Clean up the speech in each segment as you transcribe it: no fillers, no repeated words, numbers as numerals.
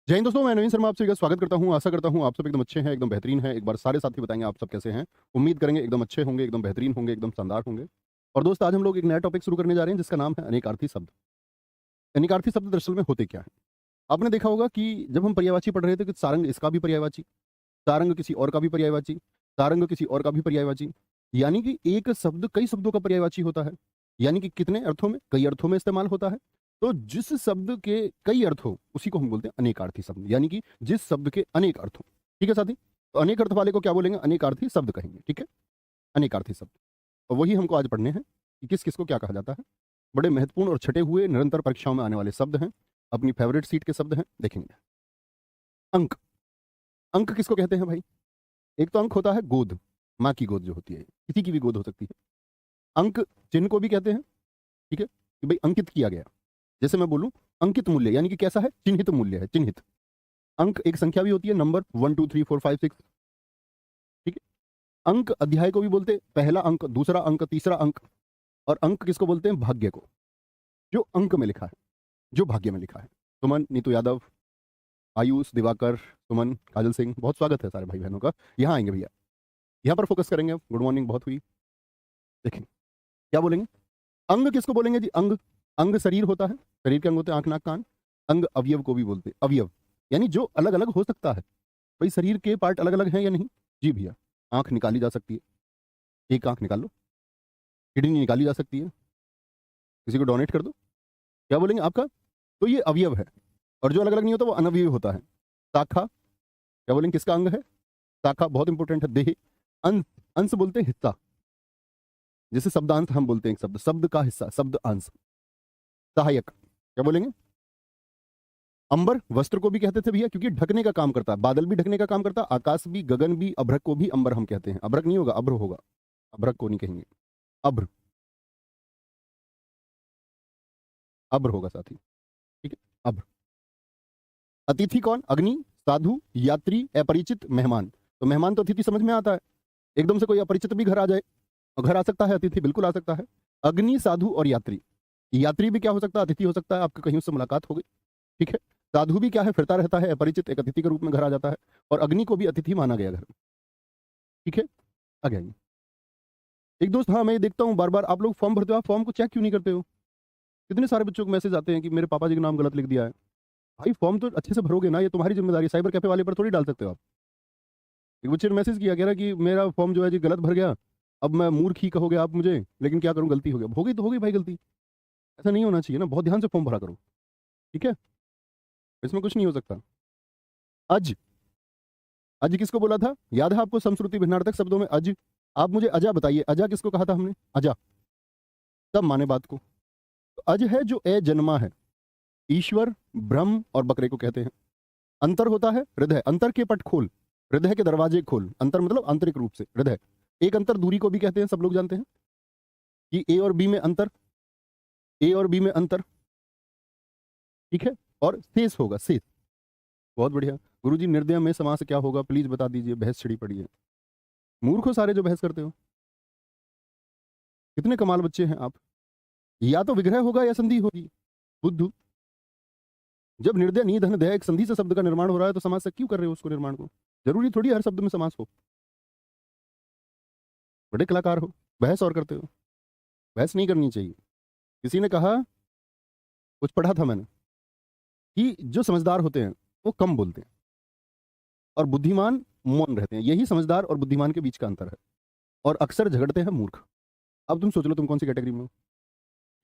जय हिंद दोस्तों, मैं नवीन शर्मा आपसे स्वागत करता हूं। आशा करता हूं आप सब एकदम अच्छे हैं, एकदम बेहतरीन हैं। एक बार सारे साथी बताएंगे आप सब कैसे हैं। उम्मीद करेंगे एकदम अच्छे होंगे, एकदम बेहतरीन होंगे, एकदम शानदार होंगे। और दोस्त, आज हम लोग एक नया टॉपिक शुरू करने जा रहे हैं जिसका नाम है अनेकार्थी शब्द। अनेकार्थी शब्द दरअसल में होते क्या है? आपने देखा होगा कि जब हम पर्यायवाची पढ़ रहे थे कि सारंग इसका भी पर्यायवाची, सारंग किसी और का भी पर्यायवाची, सारंग किसी और का भी पर्यायवाची। यानी कि एक शब्द कई शब्दों का पर्यायवाची होता है। यानी कि कितने अर्थों में, कई अर्थों में इस्तेमाल होता है। तो जिस शब्द के कई अर्थ हो उसी को हम बोलते हैं अनेकार्थी शब्द। यानी कि जिस शब्द के अनेक अर्थ हो। ठीक है साथी? तो अनेक अर्थ वाले को क्या बोलेंगे? अनेकार्थी शब्द कहेंगे। ठीक है, अनेकार्थी शब्द। और वही हमको आज पढ़ने हैं कि किस किस को क्या कहा जाता है। बड़े महत्वपूर्ण और छटे हुए निरंतर परीक्षाओं में आने वाले शब्द हैं। अपनी फेवरेट सीट के शब्द हैं, देखेंगे। अंक। अंक किसको कहते हैं भाई? एक तो अंक होता है गोद, माँ की गोद जो होती है, किसी की भी गोद हो सकती है। अंक चिन्ह को भी कहते हैं। ठीक है, कि भाई अंकित किया गया। जैसे मैं बोलूं अंकित मूल्य, यानी कि कैसा है? चिन्हित मूल्य है, चिन्हित। अंक एक संख्या भी होती है, नंबर 1 2 3 4 5 6। ठीक है। अंक अध्याय को भी बोलते हैं, पहला अंक, दूसरा अंक, तीसरा अंक। और अंक किसको बोलते हैं? भाग्य को, जो अंक में लिखा है, जो भाग्य में लिखा है। सुमन, नीतू यादव, आयुष, दिवाकर, सुमन, काजल सिंह, बहुत स्वागत है सारे भाई बहनों का। यहाँ आएंगे भैया, यहाँ पर फोकस करेंगे। गुड मॉर्निंग बहुत हुई। देखें क्या बोलेंगे। अंग किसको बोलेंगे जी? अंग। अंग शरीर होता है, शरीर के अंग होते हैं आंख, नाक, कान। अंग अवयव को भी बोलते हैं, अवयव यानी जो अलग अलग हो सकता है। भाई शरीर के पार्ट अलग अलग हैं या नहीं? जी भैया। आंख निकाली जा सकती है, एक आंख निकाल लो। किडनी निकाली जा सकती है, किसी को डोनेट कर दो। क्या बोलेंगे आपका? तो ये अवयव है। और जो अलग अलग नहीं होता वो अनवयव होता है। शाखा, क्या बोलेंगे किसका अंग है? शाखा बहुत इंपॉर्टेंट है। देह। अंश, अंश बोलते हैं हिस्सा। जैसे शब्दांश हम बोलते हैं, एक शब्द, शब्द का हिस्सा, शब्द अंश। सहायक, क्या बोलेंगे? अंबर, वस्त्र को भी कहते थे भैया, क्योंकि ढकने का काम करता है। बादल भी ढकने का काम करता है, आकाश भी, गगन भी। अभ्रक को भी अंबर हम कहते हैं। अभ्रक नहीं होगा, अभ्र होगा। अभ्रक को नहीं कहेंगे, अभ्र, अभ्र होगा साथी। ठीक है, अभ्र। अतिथि कौन? अग्नि, साधु, यात्री, अपरिचित, मेहमान। तो मेहमान तो अतिथि समझ में आता है। एकदम से कोई अपरिचित भी घर आ जाए, और घर आ सकता है अतिथि, बिल्कुल आ सकता है। अग्नि, साधु और यात्री। यात्री भी क्या हो सकता है? अतिथि हो सकता है, आपकी कहीं उससे मुलाकात हो गई। ठीक है। साधु भी क्या है? फिरता रहता है, अपरिचित, एक अतिथि के रूप में घर आ जाता है। और अग्नि को भी अतिथि माना गया घर में। ठीक है, आगे आइए। एक दोस्त, हाँ मैं ये देखता हूँ बार बार आप लोग फॉर्म भरते हो, आप फॉर्म को चेक क्यों नहीं करते हो? कितने सारे बच्चों को मैसेज आते हैं कि मेरे पापा जी का नाम गलत लिख दिया है। भाई फॉर्म तो अच्छे से भरोगे ना, ये तुम्हारी जिम्मेदारी है। साइबर कैफे वाले पर थोड़ी डाल सकते हो आप। एक बच्चे ने मैसेज किया, कह रहा कि मेरा फॉर्म जो है जी गलत भर गया, अब मैं मूर्ख ही कहोगे आप मुझे, लेकिन क्या करूँ, गलती हो गया। हो गई तो हो गई भाई गलती, ऐसा नहीं होना चाहिए ना। बहुत ध्यान से फॉर्म भरा करो। ठीक है, इसमें कुछ नहीं हो सकता। अज, अज किसको बोला था? याद है आपको? समश्रुति भिन्नार्थक शब्दों में अज। आप मुझे अजा बताइए, अजा किसको कहा था हमने? अजा। तब माने बात को। तो अज है जो ए जन्मा है, ईश्वर, ब्रह्म और बकरे को कहते हैं। अंतर होता है हृदय, अंतर के पट खोल, हृदय के दरवाजे खोल। अंतर मतलब आंतरिक रूप से हृदय। एक अंतर दूरी को भी कहते हैं, सब लोग जानते हैं कि ए और बी में अंतर, ए और बी में अंतर। ठीक है, और शेष होगा, शेष। बहुत बढ़िया। गुरुजी, निर्दय में समास क्या होगा प्लीज बता दीजिए, बहस छिड़ी पड़ी है। मूर्ख हो सारे जो बहस करते हो। कितने कमाल बच्चे हैं आप। या तो विग्रह होगा या संधि होगी। बुद्धू। जब निर्दय, नी, धन, दया एक संधि से शब्द का निर्माण हो रहा है तो समास से क्यों कर रहे हो उसको निर्माण को? जरूरी थोड़ी हर शब्द में समास हो। बड़े कलाकार हो, बहस और करते हो। बहस नहीं करनी चाहिए। किसी ने कहा, कुछ पढ़ा था मैंने, कि जो समझदार होते हैं वो कम बोलते हैं और बुद्धिमान मौन रहते हैं। यही समझदार और बुद्धिमान के बीच का अंतर है। और अक्सर झगड़ते हैं मूर्ख। अब तुम सोच लो तुम कौन सी कैटेगरी में हो।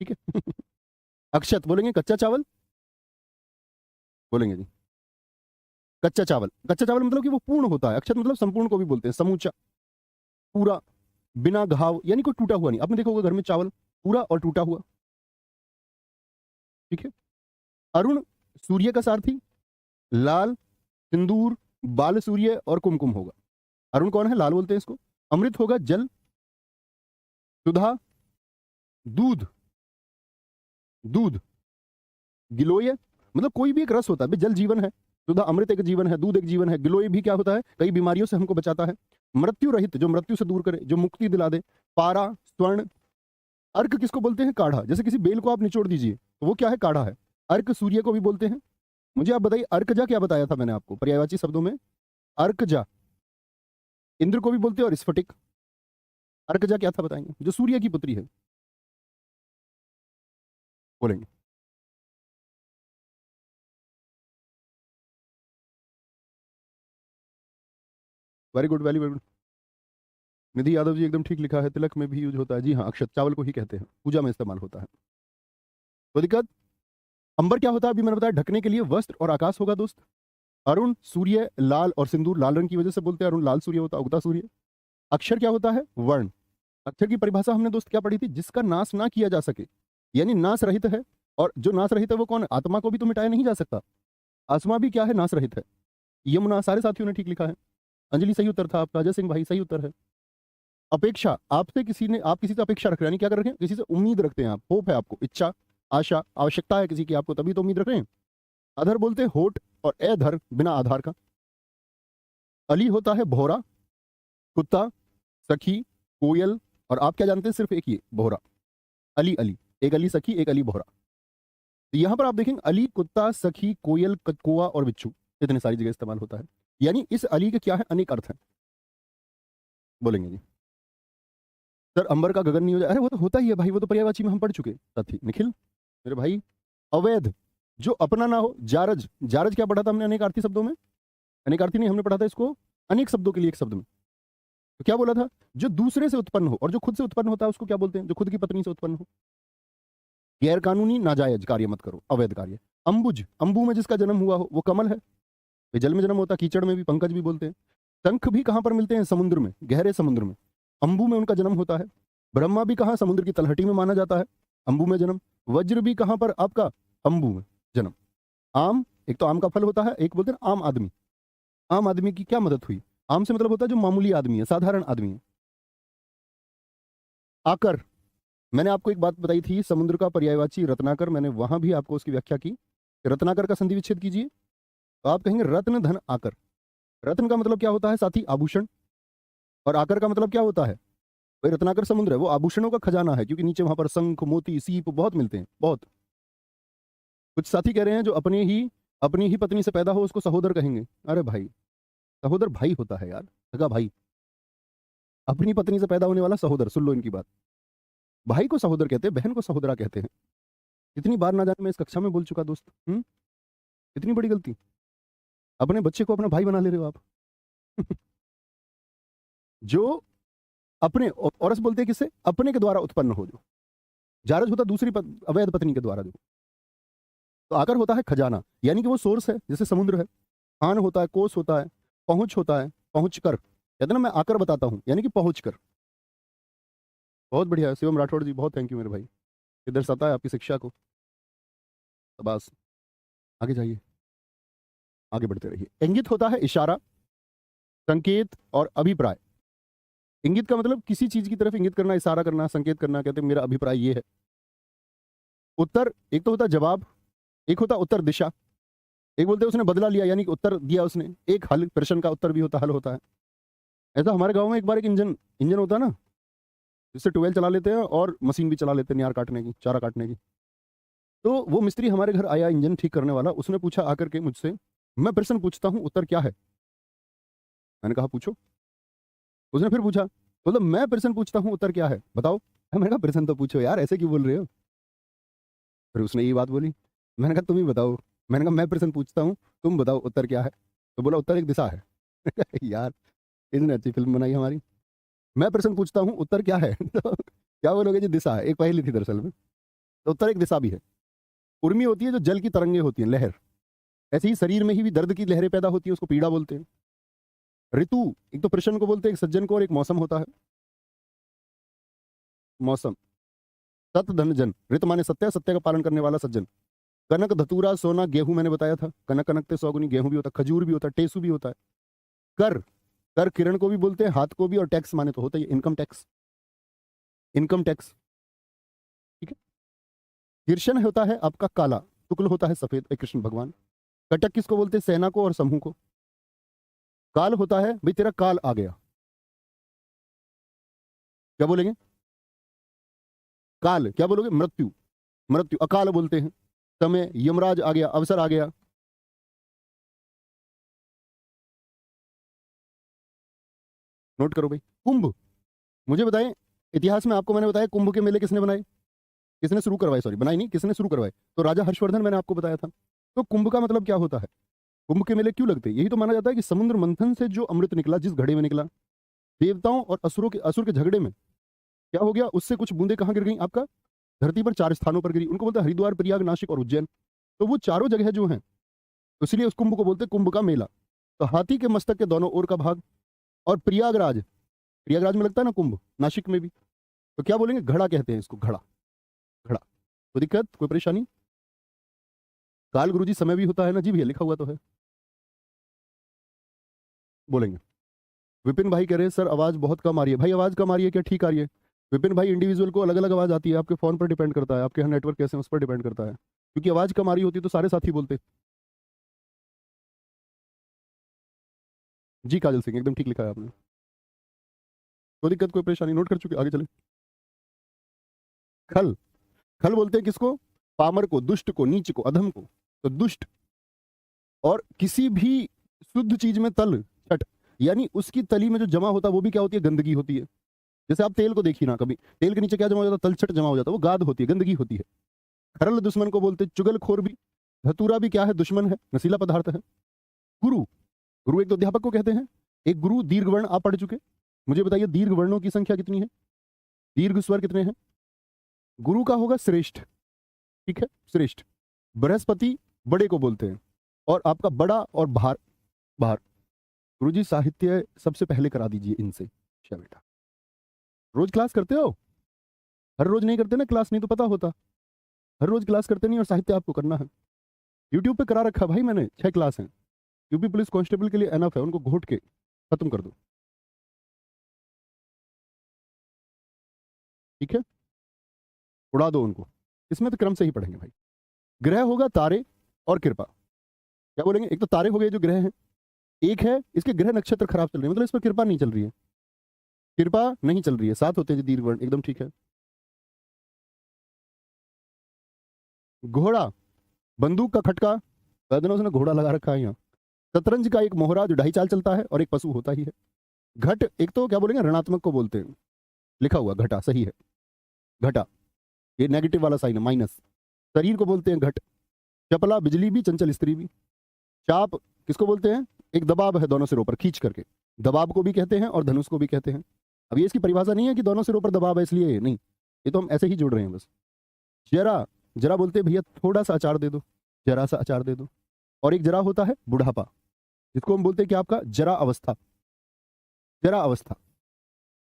ठीक है। अक्षत बोलेंगे, कच्चा चावल बोलेंगे जी। कच्चा चावल, कच्चा चावल मतलब कि वो पूर्ण होता है। अक्षत मतलब संपूर्ण को भी बोलते हैं, समूचा, पूरा, बिना घाव, यानी कोई टूटा हुआ नहीं। आपने देखा होगा घर में चावल पूरा और टूटा हुआ। ठीक है। अरुण, सूर्य का सारथी, लाल, सिंदूर, बाल सूर्य और कुमकुम होगा। अरुण कौन है? लाल बोलते हैं इसको। अमृत होगा जल, सुधा, दूध, दूध, गिलोय मतलब कोई भी एक रस होता है भाई। जल जीवन है, सुधा अमृत एक जीवन है, दूध एक जीवन है। गिलोय भी क्या होता है? कई बीमारियों से हमको बचाता है। मृत्यु रहित, जो मृत्यु से दूर करे, जो मुक्ति दिला दे। पारा, स्वर्ण। अर्क किसको बोलते हैं? काढ़ा। जैसे किसी बेल को आप निचोड़ दीजिए तो वो क्या है? काढ़ा है। अर्क सूर्य को भी बोलते हैं। मुझे आप बताइए अर्कजा क्या बताया था मैंने आपको पर्यायवाची शब्दों में? अर्कजा इंद्र को भी बोलते हैं और स्फटिक। अर्कजा क्या था बताएंगे? जो सूर्य की पुत्री है, बोलेंगे। Very good, very good. Nidhi Yadav ji एकदम ठीक लिखा है, तिलक में भी यूज होता है। जी हाँ, अक्षत चावल को ही कहते हैं, पूजा में इस्तेमाल होता है। तो दिक्कत, अंबर क्या होता है? अभी मैंने बताया ढकने के लिए वस्त्र और आकाश होगा दोस्त। अरुण सूर्य, लाल और सिंदूर, लाल रंग की वजह से बोलते हैं अरुण, लाल सूर्य होता है, उगता सूर्य। अक्षर क्या होता है? वर्ण। अक्षर की परिभाषा हमने दोस्त क्या पढ़ी थी? जिसका नाश ना किया जा सके, यानी नाश रहित है। और जो नाश रहित है वो कौन है? आत्मा को भी तो मिटाया नहीं जा सकता। आत्मा भी क्या है? नाश रहित है। यमुना, सारे साथियों ने ठीक लिखा है। अंजलि सही उत्तर था आपका। अजय सिंह भाई सही उत्तर है। अपेक्षा, आपसे किसी ने, आप किसी से अपेक्षा रख रहे हैं, यानी क्या कर रखे हैं? किसी से उम्मीद रखते हैं आप, होप है आपको, इच्छा, आशा, आवश्यकता है किसी की आपको, तभी तो उम्मीद रख रहे हैं। अधर बोलते हैं होठ, और अधर बिना आधार का। अली होता है भौरा, कुत्ता, सखी, कोयल, और आप क्या जानते हैं? सिर्फ एक ही भौरा। अली, अली, एक अली सखी, एक अली भौरा। तो यहां पर आप देखेंगे अली, कुत्ता, सखी, कोयल, कौवा और बिच्छू, इतने सारी जगह इस्तेमाल होता है। यानी इस अली के क्या है? अनेक अर्थ हैं, बोलेंगे जी। सर अंबर का गगन नहीं हो जाए? अरे वो तो होता ही है भाई, वो तो पर्यायवाची में हम पढ़ चुके। साथी निखिल मेरे भाई। अवैध, जो अपना ना हो। जारज, जारज क्या पढ़ा था हमने अनेकार्थी शब्दों में? अनेकार्थी नहीं, हमने पढ़ा था इसको अनेक शब्दों के लिए एक शब्द में। तो क्या बोला था? जो दूसरे से उत्पन्न हो, और जो खुद से उत्पन्न होता है उसको क्या बोलते हैं? जो खुद की पत्नी से उत्पन्न हो। गैर कानूनी, नाजायज कार्य मत करो, अवैध कार्य। अंबुज, अंबु में जिसका जन्म हुआ हो वो कमल है। ये जल में जन्म होता है, कीचड़ में भी पंकज भी बोलते हैं। शंख भी कहां पर मिलते हैं? समुद्र में, गहरे समुद्र में। अंबु में उनका जन्म होता है। ब्रह्मा भी कहां? समुद्र की तलहटी में माना जाता है, अंबु में जन्म। वज्र भी कहां पर आपका? अंबु में जन्म। आम, एक तो आम का फल होता है, एक बोलते हैं आम आदमी। आम आदमी की क्या मदद हुई? आम से मतलब होता है जो मामूली आदमी है, साधारण आदमी है। आकर, मैंने आपको एक बात बताई थी, समुद्र का पर्यायवाची रत्नाकर, मैंने वहां भी आपको उसकी व्याख्या की। रत्नाकर का संधि विच्छेद कीजिए, तो आप कहेंगे रत्न धन आकर। रत्न का मतलब क्या होता है साथी? आभूषण। और आकर का मतलब क्या होता है? भाई रत्नाकर समुद्र है, वो आभूषणों का खजाना है, क्योंकि नीचे वहां पर शंख, मोती, सीप बहुत मिलते हैं, बहुत। कुछ साथी कह रहे हैं जो अपनी ही पत्नी से पैदा हो उसको सहोदर कहेंगे। अरे भाई, सहोदर भाई होता है यार, सगा भाई। अपनी पत्नी से पैदा होने वाला सहोदर, सुन लो इनकी बात। भाई को सहोदर कहते हैं, बहन को सहोदरा कहते हैं। इतनी बार ना जाने मैं इस कक्षा में बोल चुका दोस्त। इतनी बड़ी गलती, अपने बच्चे को अपना भाई बना ले रहे हो आप। जो अपने, औरस बोलते हैं किससे? अपने के द्वारा उत्पन्न हो। जो जारज होता दूसरी अवैध पत्नी के द्वारा जो। तो आकर होता है खजाना, यानी कि वो सोर्स है, जैसे समुद्र है। खान होता है, कोस होता है, पहुंच होता है, पहुंच कर, कहते ना मैं आकर बताता हूं, यानी कि पहुंच कर। बहुत बढ़िया है शिवम राठौड़ जी, बहुत थैंक यू मेरे भाई, ये दर्शाता है आपकी शिक्षा को। तो बस आगे जाइए, आगे बढ़ते रहिए। इंगित होता है इशारा, संकेत और अभिप्राय। इंगित का मतलब किसी चीज की तरफ इंगित करना, इशारा करना, संकेत करना, कहते हैं मेरा अभिप्राय ये है। उत्तर, एक तो होता है जवाब, एक होता उत्तर दिशा। एक बोलते हैं उसने बदला लिया, यानी कि उत्तर दिया उसने। एक हल, प्रश्न का उत्तर भी होता, हल होता है। ऐसा हमारे गांव में एक बार एक इंजन इंजन होता है ना, जिससे ट्यूबवेल चला लेते हैं और मशीन भी चला लेते हैं, नियार काटने की, चारा काटने की। तो वो मिस्त्री हमारे घर आया, इंजन ठीक करने वाला, उसने पूछा आकर के मुझसे, मैं प्रश्न पूछता हूँ उत्तर क्या है? मैंने कहा पूछो। उसने फिर पूछा, मतलब मैं प्रश्न पूछता हूँ उत्तर क्या है बताओ। मैंने कहा प्रश्न तो पूछो यार, ऐसे क्यों बोल रहे हो? फिर उसने यही बात बोली। मैंने कहा तुम ही बताओ। मैंने कहा मैं प्रश्न पूछता हूँ, तुम बताओ उत्तर क्या है। तो बोला उत्तर एक दिशा है। यार, इतनी अच्छी फिल्म बनाई हमारी। मैं प्रश्न पूछता हूँ उत्तर क्या है, तो क्या बोलोगे जी? दिशा है। एक पहेली थी दरअसल में, तो उत्तर एक दिशा भी है। उर्मी होती है जो जल की तरंगे होती हैं, लहर। ऐसे ही शरीर में ही भी दर्द की लहरें पैदा होती है, उसको पीड़ा बोलते हैं। ऋतु, एक तो प्रश्न को बोलते हैं, एक सज्जन को, और एक मौसम होता है, मौसम। सत धन जन, ऋत माने सत्य, सत्य का पालन करने वाला सज्जन। कनक, धतूरा, सोना, गेहूं मैंने बताया था, कनक कनक ते सौगुनी, गेहूं भी होता है, खजूर भी होता है, टेसू भी होता है। कर, कर किरण को भी बोलते हैं, हाथ को भी, और टैक्स माने तो होता है इनकम टैक्स, इनकम टैक्स। ठीक है। गिरशन होता है आपका काला, शुक्ल होता है सफेद, कृष्ण भगवान। कटक किसको बोलते हैं? सेना को और समूह को। काल होता है भाई तेरा काल आ गया, क्या बोलेंगे? काल क्या बोलोगे? मृत्यु, मृत्यु। अकाल बोलते हैं, समय, यमराज आ गया, अवसर आ गया। नोट करो भाई। कुंभ, मुझे बताएं, इतिहास में आपको मैंने बताया कुंभ के मेले किसने बनाए, किसने शुरू करवाए, सॉरी बनाई नहीं, किसने शुरू करवाए, तो राजा हर्षवर्धन, मैंने आपको बताया था। तो कुंभ का मतलब क्या होता है, कुंभ के मेले क्यों लगते हैं, यही तो माना जाता है कि समुद्र मंथन से जो अमृत निकला, जिस घड़े में निकला, देवताओं और असुर के झगड़े में क्या हो गया, उससे कुछ बूंदे कहाँ गिर गई, आपका धरती पर 4 स्थानों पर गिरी, उनको बोलते हैं हरिद्वार, प्रयाग, नासिक और उज्जैन। तो वो चारों जगह जो हैं, तो इसलिए उस कुंभ को बोलते हैं कुंभ का मेला। तो हाथी के मस्तक के दोनों ओर का भाग, और प्रयागराज, प्रयागराज में लगता है ना कुंभ, नासिक में भी, तो क्या बोलेंगे, घड़ा कहते हैं इसको, घड़ा, घड़ा। कोई दिक्कत, कोई परेशानी? काल गुरुजी समय भी होता है ना, जी भैया लिखा हुआ तो है, बोलेंगे। विपिन भाई कह रहे हैं सर आवाज बहुत कम आ रही है, भाई आवाज कम आ रही है क्या, ठीक आ रही है? विपिन भाई, इंडिविजुअल को अलग अलग आवाज आती है, आपके फोन पर डिपेंड करता है, आपके यहाँ नेटवर्क कैसे हैं उस पर डिपेंड करता है, क्योंकि आवाज कम आ रही होती तो सारे साथी बोलते। जी काजल सिंह, एकदम ठीक लिखा है आपने, कोई दिक्कत, कोई परेशानी, नोट कर चुके, आगे चले। खल, खल बोलते हैं किसको, पामर को, दुष्ट को, नीच को, अधम को। तो दुष्ट, और किसी भी शुद्ध चीज में तल छट, यानी उसकी तली में जो जमा होता है वो भी क्या होती है, गंदगी होती है। जैसे आप तेल को देखिए ना, कभी तेल के नीचे क्या जमा हो जाता है, तलछट जमा हो जाता है, वो गाद होती है, गंदगी होती है। खरल दुश्मन को बोलते, चुगलखोर भी, धतूरा भी क्या है, दुश्मन है, नशीला पदार्थ है। गुरु, गुरु एक तो अध्यापक को कहते हैं, एक गुरु दीर्घ वर्ण आप पढ़ चुके, मुझे बताइए दीर्घ वर्णों की संख्या कितनी है, दीर्घ स्वर कितने हैं? गुरु का होगा श्रेष्ठ, ठीक है, श्रेष्ठ। बृहस्पति बड़े को बोलते हैं, और आपका बड़ा और भार, भार। गुरुजी साहित्य सबसे पहले करा दीजिए इनसे, अच्छा बेटा। रोज क्लास करते हो? हर रोज नहीं करते ना क्लास, नहीं तो पता होता, हर रोज क्लास करते नहीं, और साहित्य आपको करना है। यूट्यूब पे करा रखा भाई मैंने, 6 क्लास हैं, यूपी पुलिस कांस्टेबल के लिए एनफ है, उनको घोट के खत्म कर दो, ठीक है, उड़ा दो उनको। इसमें तो क्रम से ही पढ़ेंगे भाई। ग्रह होगा तारे और कृपा, क्या बोलेंगे, एक तो तारे हो गए जो ग्रह हैं, एक है इसके ग्रह नक्षत्र खराब चल रहे हैं, मतलब इस पर कृपा नहीं चल रही है, कृपा नहीं चल रही है, 7 होते हैं जी दीर्घ वर्ण, एकदम ठीक है। घोड़ा, बंदूक का खटका, गर्दनों से घोड़ा लगा रखा है यहाँ। शतरंज का एक मोहरा जो 2.5 चाल चलता है, और एक पशु होता ही है। घट, एक तो क्या बोलेंगे, ऋणात्मक को बोलते हैं, लिखा हुआ घटा, सही है, घटा, ये नेगेटिव वाला साइन है, माइनस। शरीर को बोलते हैं घट। चपला, बिजली भी, चंचल स्त्री भी। चाप किसको बोलते हैं, एक दबाव है दोनों सिरों पर खींच करके, दबाव को भी कहते हैं और धनुष को भी कहते हैं। अब ये इसकी परिभाषा नहीं है कि दोनों सिरों पर दबाव है इसलिए, नहीं, ये तो हम ऐसे ही जोड़ रहे हैं बस। जरा, जरा बोलते हैं भैया थोड़ा सा अचार दे दो, जरा सा अचार दे दो। और एक जरा होता है बुढ़ापा, जिसको हम बोलते हैं कि आपका जरा अवस्था, जरा अवस्था।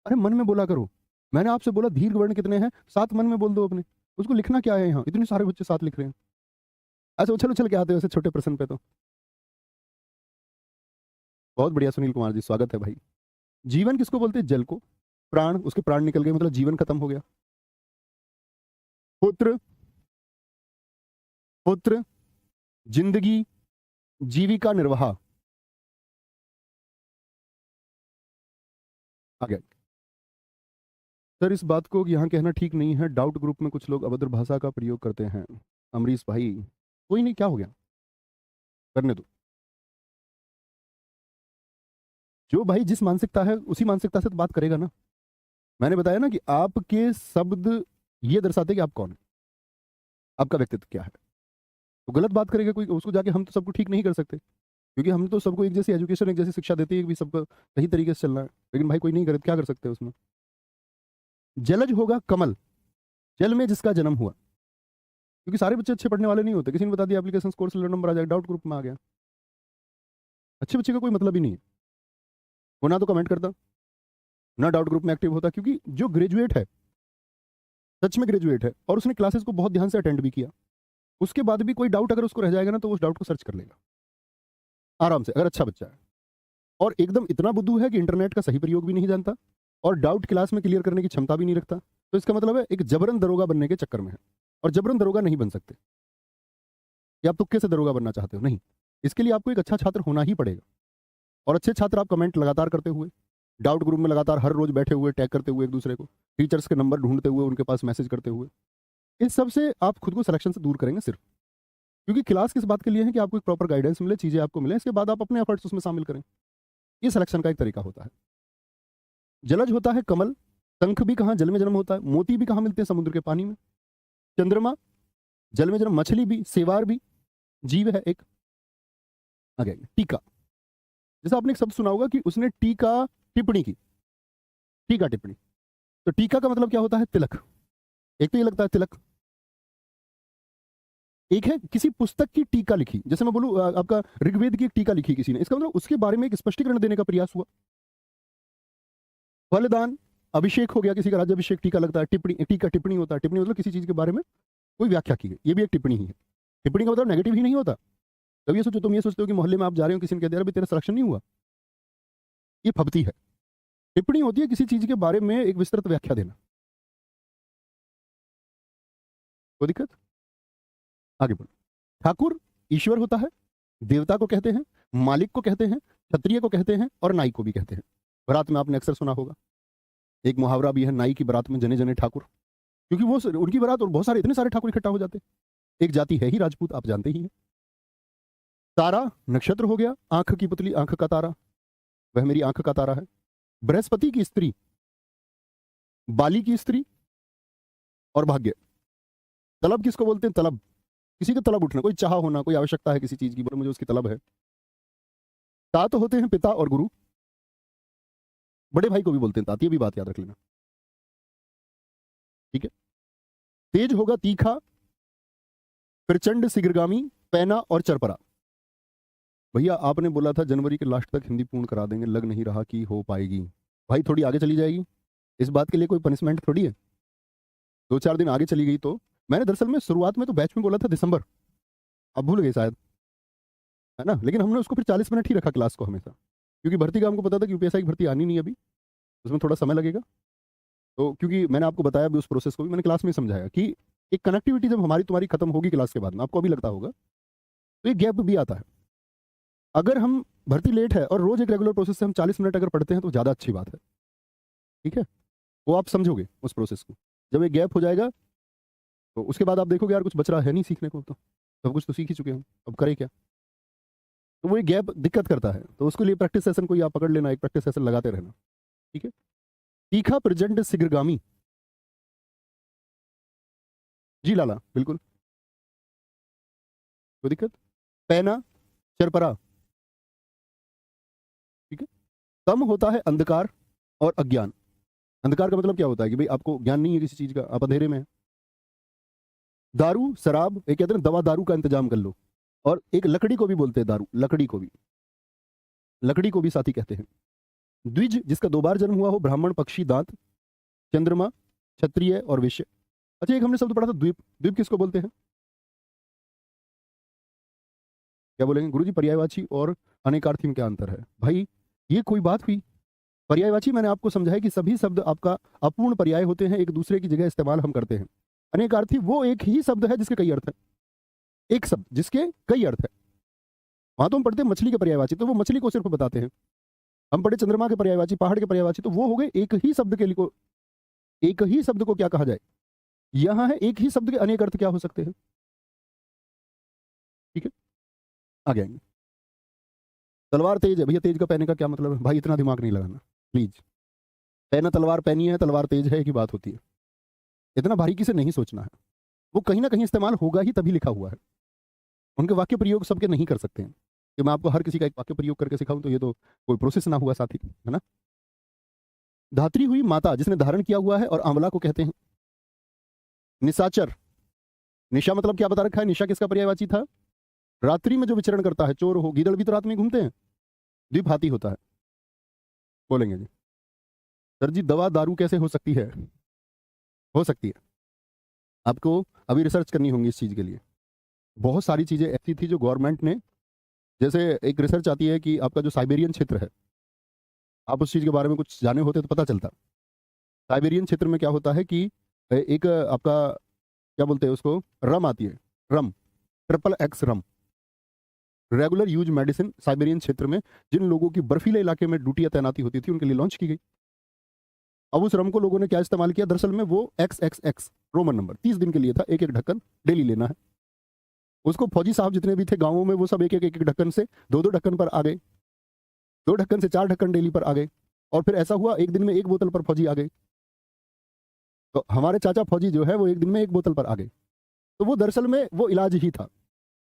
अरे मन में बोला करो, मैंने आपसे बोला दीर्घ वर्ण कितने हैं, 7 मन में बोल दो अपने, उसको लिखना क्या है, यहाँ इतने सारे बच्चे 7 लिख रहे हैं, ऐसे उछल उछल के आते हैं वैसे छोटे प्रश्न पे तो। बहुत बढ़िया सुनील कुमार जी, स्वागत है भाई। जीवन किसको बोलते हैं, जल को। प्राण, उसके प्राण निकल गए मतलब जीवन खत्म हो गया। पुत्र, पुत्र, जिंदगी, जीविका निर्वाह, आ गया। सर इस बात को यहाँ कहना ठीक नहीं है, डाउट ग्रुप में कुछ लोग अभद्र भाषा का प्रयोग करते हैं। अमरीश भाई, कोई नहीं, क्या हो गया, करने दो। जो भाई जिस मानसिकता है उसी मानसिकता से तो बात करेगा ना। मैंने बताया ना कि आपके शब्द ये दर्शाते हैं कि आप कौन है, आपका व्यक्तित्व क्या है। तो गलत बात करेगा कोई, उसको जाके हम तो सबको ठीक नहीं कर सकते, क्योंकि हम तो सबको एक जैसी एजुकेशन, एक जैसी शिक्षा देती है कि सबको सही तरीके से चलना है, लेकिन भाई कोई नहीं करे, क्या कर सकते हैं उसमें। जलज होगा कमल, जल में जिसका जन्म हुआ, क्योंकि सारे बच्चे अच्छे पढ़ने वाले नहीं होते, किसी ने बता दिया एप्लीकेशन कोर्स नंबर आ जाएगा, डाउट ग्रुप में आ गया, अच्छे बच्चे का कोई मतलब ही नहीं है, वो ना तो कमेंट करता, ना डाउट ग्रुप में एक्टिव होता, क्योंकि जो ग्रेजुएट है, सच में ग्रेजुएट है, और उसने क्लासेस को बहुत ध्यान से अटेंड भी किया, उसके बाद भी कोई डाउट अगर उसको रह जाएगा ना, तो उस डाउट को सर्च कर लेगा आराम से, अगर अच्छा बच्चा है। और एकदम इतना बुद्धू है कि इंटरनेट का सही प्रयोग भी नहीं जानता, और डाउट क्लास में क्लियर करने की क्षमता भी नहीं रखता, तो इसका मतलब है एक जबरन दरोगा बनने के चक्कर में है, और जबरन दरोगा नहीं बन सकते, या आप तुक्के से दरोगा बनना चाहते हो, नहीं, इसके लिए आपको एक अच्छा छात्र होना ही पड़ेगा। और अच्छे छात्र आप कमेंट लगातार करते हुए, डाउट ग्रुप में लगातार हर रोज बैठे हुए, टैग करते हुए एक दूसरे को, टीचर्स के नंबर ढूंढते हुए उनके पास मैसेज करते हुए, इस सब से आप खुद को सिलेक्शन से दूर करेंगे सिर्फ, क्योंकि क्लास किस बात के लिए है कि आपको एक प्रॉपर गाइडेंस मिले, चीजें आपको मिले, इसके बाद आप अपने एफर्ट्स उसमें शामिल करें, ये सिलेक्शन का एक तरीका होता है। जलज होता है कमल, शंख भी कहाँ जल में जन्म होता है, मोती भी कहाँ मिलते हैं समुद्र के पानी में, चंद्रमा जल में जन्म, मछली भी, सेवार भी जीव है एक। आगे टीका, जैसा आपने एक शब्द सुना होगा कि उसने टीका टिप्पणी की, टीका टिप्पणी। तो टीका का मतलब क्या होता है? तिलक। एक तो ये लगता है तिलक, एक है किसी पुस्तक की टीका लिखी, जैसे मैं बोलूं आपका ऋग्वेद की एक टीका लिखी किसी ने, इसका मतलब उसके बारे में एक स्पष्टीकरण देने का प्रयास हुआ। फलदान, अभिषेक हो गया किसी का, राज्याभिषेक, टीका लगता है। टिप्पणी, टीका टिप्पणी होता है, टिप्पणी मतलब किसी चीज के बारे में कोई व्याख्या की गई, ये भी एक टिप्पणी ही है। टिप्पणी का मतलब नेगेटिव ही नहीं होता। कभी ये सोचो, तुम ये सोचते हो कि मोहल्ले में आप जा रहे हो, किसी ने कह दिया अभी तेरा सिलेक्शन नहीं हुआ, ये फब्ती है। टिप्पणी होती है किसी चीज के बारे में एक विस्तृत व्याख्या देना। कोई दिक्कत? आगे बोलो। ठाकुर ईश्वर होता है, देवता को कहते हैं, मालिक को कहते हैं, क्षत्रिय को कहते हैं और नाई को भी कहते हैं। बारात में आपने अक्सर सुना होगा, एक मुहावरा भी है, नाई की बारात में जने जने ठाकुर, क्योंकि वो उनकी बारात और बहुत सारे इतने सारे ठाकुर इकट्ठा हो जाते हैं। एक जाति है ही राजपूत, आप जानते ही हैं। तारा नक्षत्र हो गया, आंख की पुतली, आंख का तारा, वह मेरी आंख का तारा है। बृहस्पति की स्त्री, बाली की स्त्री और भाग्य। तलब किसको बोलते हैं? तलब, किसी का तलब उठना, कोई चाह होना, कोई आवश्यकता है किसी चीज की, बोले मुझे उसकी तलब है। तात होते हैं पिता और गुरु, बड़े भाई को भी बोलते हैं तात, ये भी बात याद रख लेना, ठीक है। तेज होगा तीखा, प्रचंड शीघ्रगामी, पैना और चरपरा। भैया आपने बोला था जनवरी के लास्ट तक हिंदी पूर्ण करा देंगे, लग नहीं रहा कि हो पाएगी। भाई थोड़ी आगे चली जाएगी, इस बात के लिए कोई पनिशमेंट थोड़ी है। 2-4 दिन आगे चली गई तो, मैंने दरअसल में शुरुआत में तो बैच में बोला था दिसंबर, अब भूल गए शायद, है ना। लेकिन हमने उसको फिर 40 मिनट ही रखा क्लास को हमेशा, क्योंकि भर्ती का हमको पता था कि यूपीएसआई की भर्ती आनी नहीं अभी, उसमें थोड़ा समय लगेगा। तो क्योंकि मैंने आपको बताया भी, उस प्रोसेस को भी मैंने क्लास में समझाया कि एक कनेक्टिविटी जब हमारी तुम्हारी खत्म होगी क्लास के बाद में, आपको अभी लगता होगा, तो एक गैप भी आता है। अगर हम भर्ती लेट है और रोज एक रेगुलर प्रोसेस से हम 40 मिनट अगर पढ़ते हैं तो ज़्यादा अच्छी बात है, ठीक है। वो आप समझोगे उस प्रोसेस को। जब एक गैप हो जाएगा तो उसके बाद आप देखोगे यार कुछ बच रहा है नहीं सीखने को, तो सब कुछ तो सीख ही चुके हैं, अब करें क्या। तो वो एक गैप दिक्कत करता है, तो उसके लिए प्रैक्टिस सेशन कोई आप पकड़ लेना, एक प्रैक्टिस सेशन लगाते रहना, ठीक है। तीखा प्रचंड शीघ्रगामी, जी लाला बिल्कुल, कोई दिक्कत। पैना चरपरा, ठीक है। कम होता है अंधकार और अज्ञान। अंधकार का मतलब क्या होता है कि भाई आपको ज्ञान नहीं है किसी चीज का, आप अंधेरे में हैं। दारू शराब, एक कहते हैं ना दवा दारू का इंतजाम कर लो, और एक लकड़ी को भी बोलते हैं दारू, लकड़ी को भी, लकड़ी को भी साथी कहते हैं। द्विज, जिसका 2 बार जन्म हुआ हो, ब्राह्मण, पक्षी, दांत, चंद्रमा, क्षत्रिय और वैश्य। अच्छा एक हमने शब्द पढ़ा था द्वीप, द्वीप किसको बोलते हैं? क्या बोलेंगे गुरुजी? पर्यायवाची और अनेकार्थी में क्या अंतर है? भाई ये कोई बात हुई? पर्यायवाची मैंने आपको समझाया कि सभी शब्द आपका अपूर्ण पर्याय होते हैं, एक दूसरे की जगह इस्तेमाल हम करते हैं। अनेकार्थी वो एक ही शब्द है जिसके कई अर्थ है, एक शब्द जिसके कई अर्थ है। वहां तो हम पढ़ते हैं मछली के पर्यायवाची, तो वो मछली को सिर्फ बताते हैं। हम पढ़े चंद्रमा के पर्यायवाची, पहाड़ के पर्यायवाची, तो वो हो गए एक ही शब्द के लिए, एक ही शब्द को क्या कहा जाए। यहां है एक ही शब्द के अनेक अर्थ क्या हो सकते हैं, ठीक है। आगे आएंगे। तलवार तेज है, भैया तेज का पहने का क्या मतलब है? भाई इतना दिमाग नहीं लगाना प्लीज। पहना तलवार पहनी है, तलवार तेज है, एक ही बात होती है, इतना बारीकी से नहीं सोचना है। वो कहीं ना कहीं इस्तेमाल होगा ही, तभी लिखा हुआ है। उनके वाक्य प्रयोग सबके नहीं कर सकते हैं, कि मैं आपको हर किसी का एक वाक्य प्रयोग करके सिखाऊं तो ये तो कोई प्रोसेस ना हुआ साथी, है ना। धात्री हुई माता, जिसने धारण किया हुआ है, और आंवला को कहते हैं। निशाचर, निशा मतलब क्या बता रखा है, निशा किसका पर्यायवाची था? रात्रि में जो विचरण करता है, चोर हो, गीदड़ भी तो रात में घूमते हैं। द्विभाती होता है, बोलेंगे जी सर जी दवा दारू कैसे हो सकती है? हो सकती है, आपको अभी रिसर्च करनी होगी इस चीज के लिए। बहुत सारी चीजें ऐसी थी जो गवर्नमेंट ने, जैसे एक रिसर्च आती है कि आपका जो साइबेरियन क्षेत्र है, आप उस चीज के बारे में कुछ जाने होते तो पता चलता। साइबेरियन क्षेत्र में क्या होता है कि एक आपका क्या बोलते हैं उसको, रम आती है, रम, XXX रम, रेगुलर यूज मेडिसिन, साइबेरियन क्षेत्र में जिन लोगों की बर्फीले इलाके में ड्यूटियां तैनाती होती थी उनके लिए लॉन्च की गई। अब उस रम को लोगों ने क्या इस्तेमाल किया, दरअसल में वो XXX रोमन नंबर 30 दिन के लिए था, एक एक ढक्कन डेली लेना है। उसको फौजी साहब जितने भी थे गांवों में, वो सब एक एक ढक्कन से 2-2 ढक्कन पर आ गए, 2 ढक्कन से 4 ढक्कन डेली पर आ गए। और फिर ऐसा हुआ एक दिन में एक बोतल पर फौजी आ गए। तो हमारे चाचा फौजी जो है वो एक दिन में एक बोतल पर आ गए। तो वो दरअसल में वो इलाज ही था,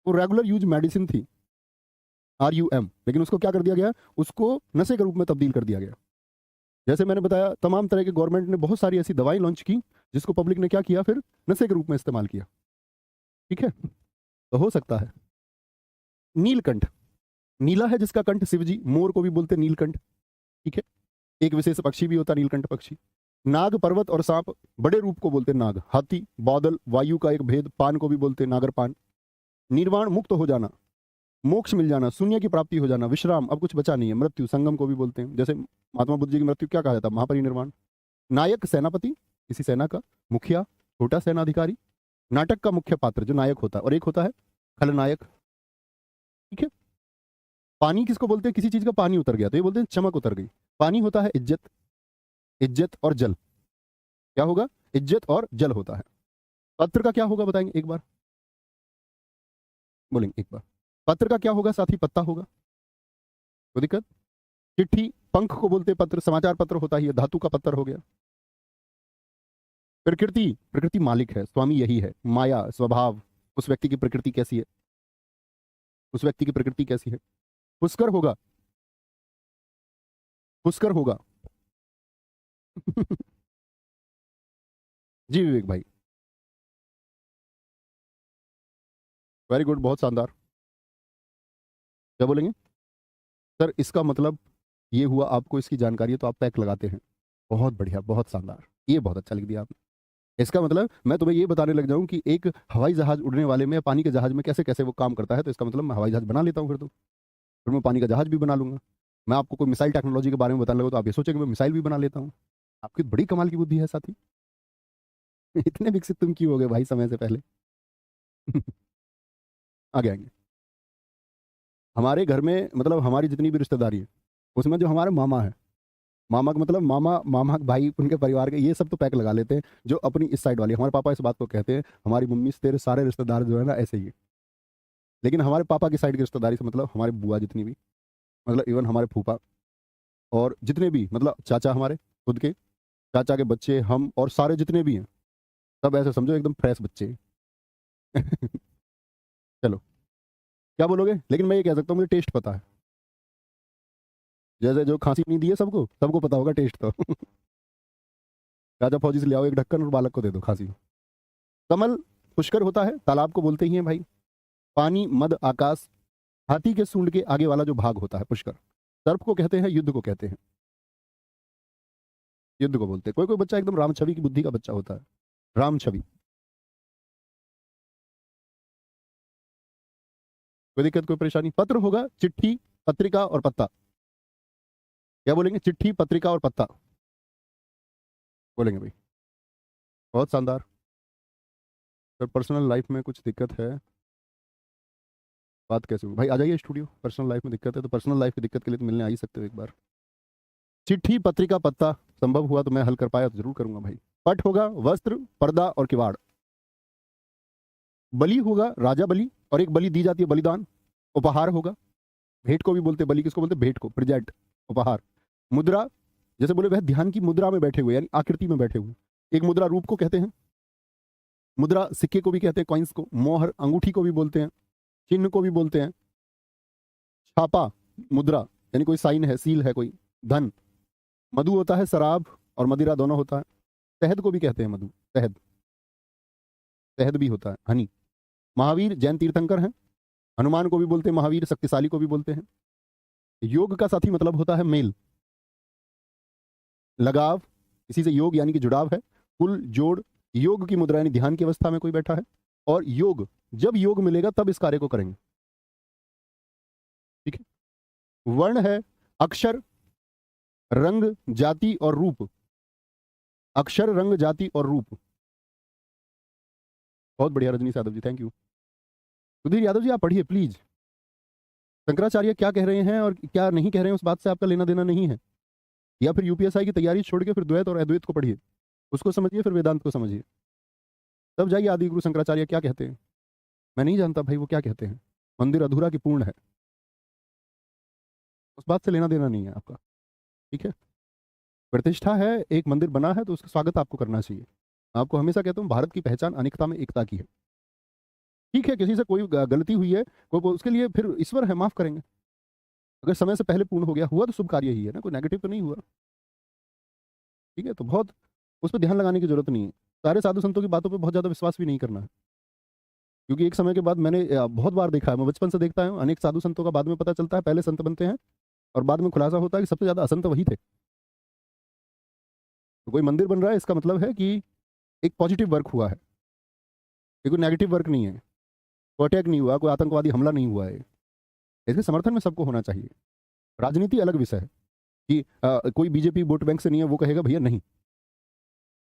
वो रेगुलर यूज मेडिसिन थी, RUM, लेकिन उसको क्या कर दिया गया, उसको नशे के रूप में तब्दील कर दिया गया। जैसे मैंने बताया तमाम तरह के गवर्नमेंट ने बहुत सारी ऐसी दवाई लॉन्च की जिसको पब्लिक ने क्या किया, फिर नशे के रूप में इस्तेमाल किया। ठीक है, तो हो सकता है नीलकंठ, नीला है जिसका कंठ शिवजी, मोर को भी बोलते हैं नीलकंठ। ठीक है, एक विशेष पक्षी भी होता है नीलकंठ पक्षी। नाग, पर्वत और सांप, बड़े रूप को बोलते हैं नाग। हाथी, बादल, वायु का एक भेद, पान को भी बोलते हैं नागरपान। निर्वाण, मुक्त हो जाना, मोक्ष मिल जाना, शून्य की प्राप्ति हो जाना। विश्राम, अब कुछ बचा नहीं है। मृत्यु, संगम को भी बोलते हैं, जैसे महात्मा बुद्ध जी की मृत्यु क्या कहा जाता है, महापरिनिर्वाण। नायक, सेनापति, किसी सेना का। मुखिया, छोटा सेनाधिकारी। नाटक का मुख्य पात्र जो नायक होता है, और एक होता है खलनायक। ठीक है, पानी किसको बोलते हैं, किसी चीज का पानी उतर गया तो ये बोलते हैं चमक उतर गई। पानी होता है इज्जत, इज्जत और जल। क्या होगा, इज्जत और जल होता है। पत्र का क्या होगा बताएंगे एक बार, बोलेंगे एक बार। पत्र का क्या होगा साथी, पत्ता होगा, कोई दिक्कत। चिट्ठी, पंख को बोलते पत्र, समाचार पत्र होता ही है, धातु का पत्र हो गया। प्रकृति, प्रकृति मालिक है, स्वामी यही है। माया, स्वभाव, उस व्यक्ति की प्रकृति कैसी है, उस व्यक्ति की प्रकृति कैसी है। पुष्कर होगा, पुष्कर होगा। जी विवेक भाई, वेरी गुड, बहुत शानदार। क्या बोलेंगे सर, इसका मतलब ये हुआ आपको इसकी जानकारी है तो आप पैक लगाते हैं। बहुत बढ़िया, बहुत शानदार, ये बहुत अच्छा लिख दिया आपने। इसका मतलब मैं तुम्हें ये बताने लग जाऊं कि एक हवाई जहाज उड़ने वाले में या पानी के जहाज में कैसे कैसे वो काम करता है, तो इसका मतलब मैं हवाई जहाज बना लेता हूँ फिर मैं पानी का जहाज भी बना लूंगा। मैं आपको कोई मिसाइल टेक्नोलॉजी के बारे में बताने लगा तो आप ये सोचेंगे मैं मिसाइल भी बना लेता हूँ। आपकी बड़ी कमाल की बुद्धि है साथी। इतने विकसित तुम क्यों हो गए भाई समय से पहले। आगे आएंगे। हमारे घर में मतलब हमारी जितनी भी रिश्तेदारी है उसमें जो हमारे मामा है, मामा का मतलब मामा, मामा के भाई, उनके परिवार के, ये सब तो पैक लगा लेते हैं। जो अपनी इस साइड वाली, हमारे पापा इस बात को कहते हैं, हमारी मम्मी से तेरे सारे रिश्तेदार जो है ना ऐसे ही है। लेकिन हमारे पापा की साइड की रिश्तेदारी से मतलब हमारे बुआ जितनी भी, मतलब इवन हमारे फूफा और जितने भी मतलब चाचा, हमारे खुद के चाचा के बच्चे, हम और सारे जितने भी हैं, सब ऐसे समझो एकदम फ्रेश बच्चे हैं। चलो, क्या बोलोगे, लेकिन मैं ये कह सकता हूँ मुझे टेस्ट पता है। जैसे जो खांसी नहीं दी है सबको, सबको पता होगा टेस्ट तो। राजा फौजी से ले आओ एक ढक्कन और बालक को दे दो खांसी। कमल, पुष्कर होता है, तालाब को बोलते ही हैं भाई। पानी, मद, आकाश, हाथी के सूंड के आगे वाला जो भाग होता है पुष्कर। सर्प को कहते हैं, युद्ध को कहते हैं, युद्ध को बोलते हैं। कोई कोई बच्चा एकदम राम छवि की बुद्धि का बच्चा होता है, राम छवि। कोई दिक्कत, कोई परेशानी। पत्र होगा चिट्ठी, पत्रिका और पत्ता। क्या बोलेंगे, चिट्ठी, पत्रिका और पत्ता बोलेंगे भाई, बहुत शानदार। सर पर्सनल लाइफ में कुछ दिक्कत है, बात कैसे होगी भाई, आ जाइए स्टूडियो। पर्सनल लाइफ में दिक्कत है तो पर्सनल लाइफ की दिक्कत के लिए तो मिलने आ ही सकते हो एक बार। चिट्ठी, पत्रिका, पत्ता, संभव हुआ तो मैं हल कर पाया तो जरूर करूंगा भाई। पट होगा वस्त्र, पर्दा और किवाड़। बलि होगा राजा बलि, और एक बलि दी जाती है, बलिदान। उपहार होगा, भेंट को भी बोलते हैं, बलि किसको बोलते हैं, भेंट को, प्रेजेंट, उपहार। मुद्रा, जैसे बोले वह ध्यान की मुद्रा में बैठे हुए, यानी आकृति में बैठे हुए, एक मुद्रा रूप को कहते हैं। मुद्रा, सिक्के को भी कहते हैं, कॉइन्स को। मोहर, अंगूठी को भी बोलते हैं, चिन्ह को भी बोलते हैं। छापा, मुद्रा, यानी कोई साइन है, सील है कोई। धन, मधु होता है, शराब और मदिरा दोनों होता है। शहद को भी कहते हैं मधु, शहद, शहद भी होता है, हनी। महावीर, जैन तीर्थंकर हैं। हनुमान को भी बोलते हैं महावीर, शक्तिशाली को भी बोलते हैं। योग का साथी मतलब होता है मेल, लगाव, इसी से योग यानी कि जुड़ाव है। कुल, जोड़, योग की मुद्रा यानी ध्यान की अवस्था में कोई बैठा है। और योग, जब योग मिलेगा तब इस कार्य को करेंगे। ठीक है। वर्ण है अक्षर, रंग, जाति और रूप। अक्षर, रंग, जाति और रूप। बहुत बढ़िया रजनीश यादव जी, थैंक यू। सुधीर यादव जी आप पढ़िए प्लीज। शंकराचार्य क्या कह रहे हैं और क्या नहीं कह रहे हैं उस बात से आपका लेना देना नहीं है। या फिर यूपीएसआई की तैयारी छोड़ के फिर द्वैत और अद्वैत को पढ़िए, उसको समझिए, फिर वेदांत को समझिए, तब जाइए आदि गुरु शंकराचार्य क्या कहते हैं। मैं नहीं जानता भाई वो क्या कहते हैं। मंदिर अधूरा कि पूर्ण है, उस बात से लेना देना नहीं है आपका। ठीक है। प्रतिष्ठा है, एक मंदिर बना है तो उसका स्वागत आपको करना चाहिए। आपको हमेशा कहता हूँ भारत की पहचान अनेकता में एकता की है। ठीक है, किसी से कोई गलती हुई है, कोई उसके लिए फिर ईश्वर है, माफ करेंगे। अगर समय से पहले पूर्ण हो गया, हुआ तो शुभ कार्य ही है ना, कोई नेगेटिव तो नहीं हुआ। ठीक है, तो बहुत उस पर ध्यान लगाने की जरूरत नहीं है। सारे साधु संतों की बातों पे बहुत ज्यादा विश्वास भी नहीं करना है, क्योंकि एक समय के बाद मैंने बहुत बार देखा है, मैं बचपन से देखता हूँ, अनेक साधु संतों का बाद में पता चलता है पहले संत बनते हैं और बाद में खुलासा होता है कि सबसे ज्यादा असंत वही थे। तो कोई मंदिर बन रहा है, इसका मतलब है कि एक पॉजिटिव वर्क हुआ है, ये कोई नेगेटिव वर्क नहीं है, कोई अटैक नहीं हुआ, कोई आतंकवादी हमला नहीं हुआ है। इसके समर्थन में सबको होना चाहिए। राजनीति अलग विषय है कि कोई बीजेपी वोट बैंक से नहीं है, वो कहेगा भैया नहीं,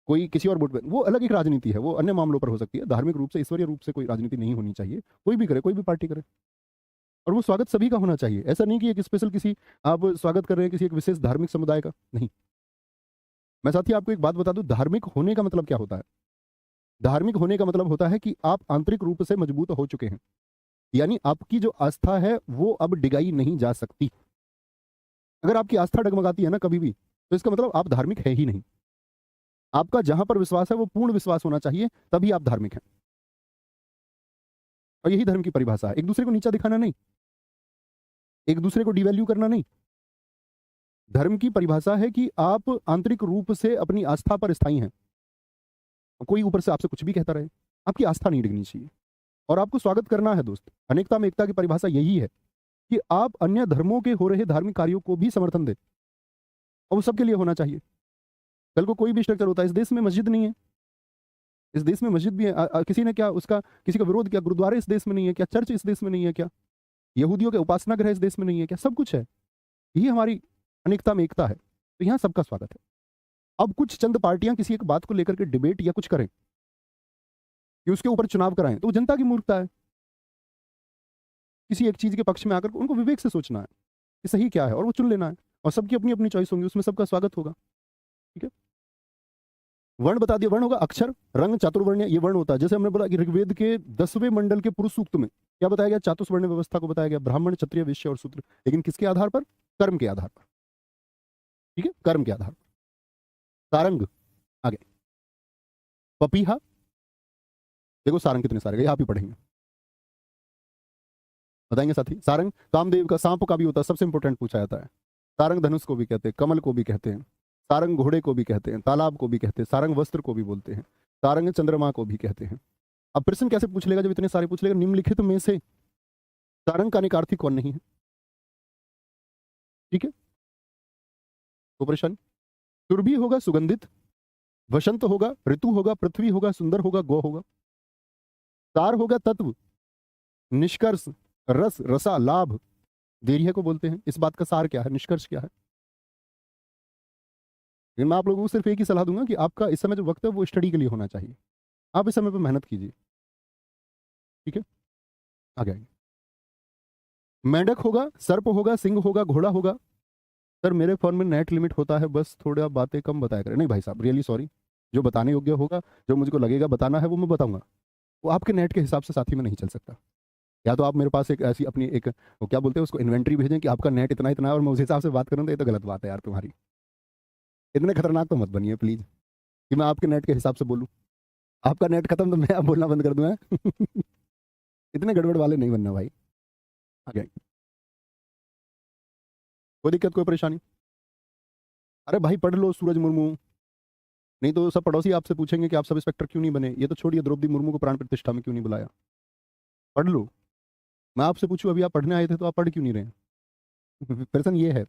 कोई किसी और वोट बैंक, वो अलग एक राजनीति है, वो अन्य मामलों पर हो सकती है। धार्मिक रूप से, ईश्वरीय रूप से कोई राजनीति नहीं होनी चाहिए। कोई भी करे, कोई भी पार्टी करे, और वो स्वागत सभी का होना चाहिए। ऐसा नहीं कि एक स्पेशल किसी आप स्वागत कर रहे हैं किसी एक विशेष धार्मिक समुदाय का, नहीं। मैं साथी आपको एक बात बता दूं, धार्मिक होने का मतलब क्या होता है। धार्मिक होने का मतलब होता है कि आप आंतरिक रूप से मजबूत हो चुके हैं, यानी आपकी जो आस्था है वो अब डिगाई नहीं जा सकती। अगर आपकी आस्था डगमगाती है ना कभी भी, तो इसका मतलब आप धार्मिक है ही नहीं। आपका जहां पर विश्वास है वो पूर्ण विश्वास होना चाहिए, तभी आप धार्मिक हैं। और यही धर्म की परिभाषा है, एक दूसरे को नीचा दिखाना नहीं, एक दूसरे को डिवैल्यू करना नहीं। धर्म की परिभाषा है कि आप आंतरिक रूप से अपनी आस्था पर स्थायी हैं। कोई ऊपर से आपसे कुछ भी कहता रहे, आपकी आस्था नहीं डिगनी चाहिए, और आपको स्वागत करना है दोस्त। अनेकता में एकता की परिभाषा यही है कि आप अन्य धर्मों के हो रहे धार्मिक कार्यों को भी समर्थन दें, और वो सबके लिए होना चाहिए। कल को कोई भी स्ट्रक्चर होता है, इस देश में मस्जिद नहीं है, इस देश में मस्जिद भी है, किसी ने क्या उसका किसी का विरोध किया, गुरुद्वारे इस देश में नहीं है क्या, चर्च इस देश में नहीं है क्या, यहूदियों के उपासना गृह इस देश में नहीं है क्या, सब कुछ है। यही हमारी अनेकता में एकता है, तो यहाँ सबका स्वागत है। अब कुछ चंद पार्टियां किसी एक बात को लेकर के डिबेट या कुछ करें कि उसके ऊपर चुनाव कराएं, तो वो जनता की मूर्खता है। किसी एक चीज के पक्ष में आकर उनको विवेक से सोचना है कि सही क्या है, और वो चुन लेना है, और सबकी अपनी अपनी चॉइस होंगी, उसमें सबका स्वागत होगा। ठीक है, वर्ण बता दिया, वर्ण होगा अक्षर, रंग, चातुर्वर्ण, ये वर्ण होता है। जैसे हमने बोला कि ऋग्वेद के 10वें मंडल के पुरुष सूक्त में क्या बताया गया, चातुर्वर्ण व्यवस्था को बताया गया, ब्राह्मण, क्षत्रिय, वैश्य और शूद्र, लेकिन किसके आधार पर, कर्म के आधार पर। ठीक है, कर्म के आधार पर। सारंग आगे, पपीहा, देखो सारंग कितने सारे गए, आप ही पढ़ेंगे, बताएंगे साथी। सारंग कामदेव का, सांप का भी होता है, सबसे इंपॉर्टेंट पूछा जाता है। सारंग धनुष को भी कहते हैं, कमल को भी कहते हैं, सारंग घोड़े को भी कहते हैं, तालाब को भी कहते हैं, सारंग वस्त्र को भी बोलते हैं, सारंग चंद्रमा को भी कहते हैं। अब प्रश्न कैसे पूछ लेगा जब इतने सारे पूछ लेगा, निम्नलिखित में से सारंग का अनेकार्थी कौन नहीं है। ठीक है, तो परेशानी, सुरभि होगा सुगंधित, वसंत होगा, ऋतु होगा, पृथ्वी होगा, सुंदर होगा, गौ होगा, सार होगा तत्व, निष्कर्ष, रस, रसा, लाभ, देरिया को बोलते हैं। इस बात का सार क्या है, निष्कर्ष क्या है। लेकिन मैं आप लोगों को सिर्फ एक ही सलाह दूंगा कि आपका इस समय जो वक्त है वो स्टडी के लिए होना चाहिए, आप इस समय पर मेहनत कीजिए। ठीक है, आगे आइए। मेंढक होगा, सर्प होगा, सिंह होगा, घोड़ा होगा। सर मेरे फोन में नेट लिमिट होता है, बस थोड़ा बातें कम बताया करें। नहीं भाई साहब, रियली सॉरी, जो बताने योग्य होगा, जो मुझको लगेगा बताना है वो मैं बताऊंगा। वो आपके नेट के हिसाब से साथी में नहीं चल सकता। या तो आप मेरे पास एक ऐसी अपनी एक, वो क्या बोलते हैं उसको, इन्वेंट्री भेजें कि आपका नेट इतना इतना है और मैं उस हिसाब से बात करूँ, तो ये तो गलत बात है यार तुम्हारी। इतने खतरनाक तो मत बनिए प्लीज कि मैं आपके नेट के हिसाब से बोलूँ। आपका नेट खत्म तो मैं आप बोलना बंद कर दूंगा। इतने गड़बड़ वाले नहीं बनना भाई। आगे, कोई दिक्कत, कोई परेशानी। अरे भाई पढ़ लो सूरज मुर्मू, नहीं तो सब पड़ोसी आपसे पूछेंगे कि आप सब इंस्पेक्टर क्यों नहीं बने। ये तो छोड़िए, द्रौपदी मुर्मू को प्राण प्रतिष्ठा में क्यों नहीं बुलाया। पढ़ लो। मैं आपसे पूछूं, अभी आप पढ़ने आए थे तो आप पढ़ क्यों नहीं रहे। प्रश्न ये है।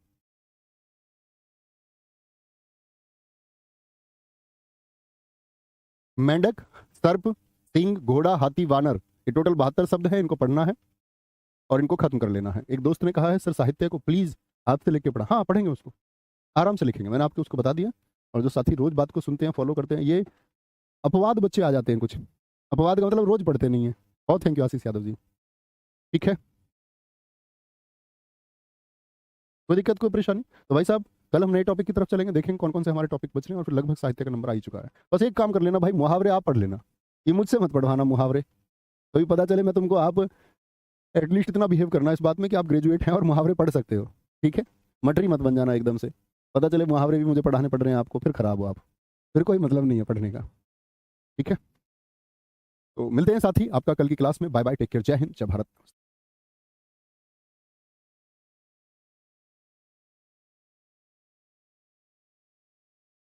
मेंढक, सर्प, सिंह, घोड़ा, हाथी, वानर, ये टोटल 72 शब्द है, इनको पढ़ना है और इनको खत्म कर लेना है। एक दोस्त ने कहा है सर साहित्य को प्लीज हाथ से लेके पढ़ा, हाँ पढ़ेंगे उसको, आराम से लिखेंगे, मैंने आपको उसको बता दिया। और जो साथी रोज बात को सुनते हैं, फॉलो करते हैं, ये अपवाद बच्चे आ जाते हैं कुछ, अपवाद का मतलब रोज पढ़ते नहीं है। बहुत थैंक यू आशीष यादव जी। ठीक है, कोई दिक्कत, कोई परेशानी। तो भाई साहब कल हम नए टॉपिक की तरफ चलेंगे, देखेंगे कौन कौन से हमारे टॉपिक बच रहे हैं, और फिर लगभग साहित्य का नंबर आ ही चुका है। बस एक काम कर लेना भाई, मुहावरे आप पढ़ लेना, ये मुझसे मत पढ़वाना मुहावरे, तभी पता चले मैं तुमको, आप एटलीस्ट इतना बिहेव करना इस बात में कि आप ग्रेजुएट हैं और मुहावरे पढ़ सकते हो। ठीक है, मटरी मत बन जाना एकदम से। पता चले मुहावरे भी मुझे पढ़ाने पड़ रहे हैं आपको, फिर खराब हो आप, फिर कोई मतलब नहीं है पढ़ने का। ठीक है, तो मिलते हैं साथी आपका कल की क्लास में। बाय बाय, टेक केयर, जय हिंद, जय भारत।